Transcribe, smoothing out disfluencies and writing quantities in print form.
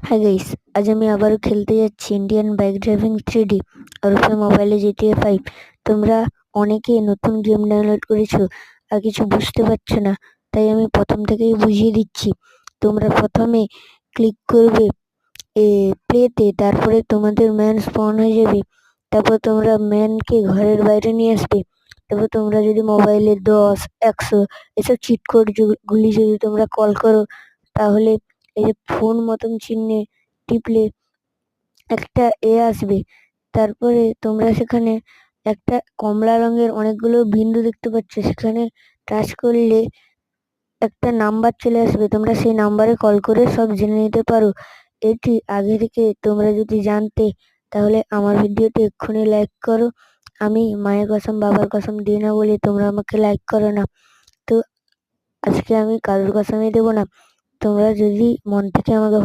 Hi guys, আজ আমি আবারও খেলতে যাচ্ছি ইন্ডিয়ান বাইক ড্রাইভিং 3D ওরফে মোবাইলে GTA 5। তোমরা অনেকে নতুন গেম ডাউনলোড করেছো আর কিছু বুঝতে পারছো না, তাই আমি প্রথম থেকেই বুঝিয়ে দিচ্ছি। তোমরা প্রথমে ক্লিক করবে প্লেতে, তারপরে তোমাদের ম্যান স্পন হয়ে যাবে। তারপর তোমরা ম্যানকে ঘরের বাইরে নিয়ে আসবে। তারপর তোমরা যদি মোবাইলে 10, 100 এসব চিট কোড গুলি যদি তোমরা কল করো, তাহলে এই যে ফোন মতন চিহ্নে টিপলে একটা আসবে। তারপরে তোমরা সেখানে একটা কমলা রঙের অনেকগুলো বিন্দু দেখতে পাচ্ছ, সেখানে টাচ করলে একটা নাম্বার চলে আসবে। তোমরা সেই নাম্বারে কল করে সব জেনে নিতে পারো। এটি আগে থেকে তোমরা যদি জানতে, তাহলে আমার ভিডিওটি এক্ষুনি লাইক করো। আমি মায়ের কসম বাবার কসম দিই না বলে তোমরা আমাকে লাইক করো না। তো আজকে আমি কারোর কসমই দেবো না। তোমরা যদি মন থেকে আমাকে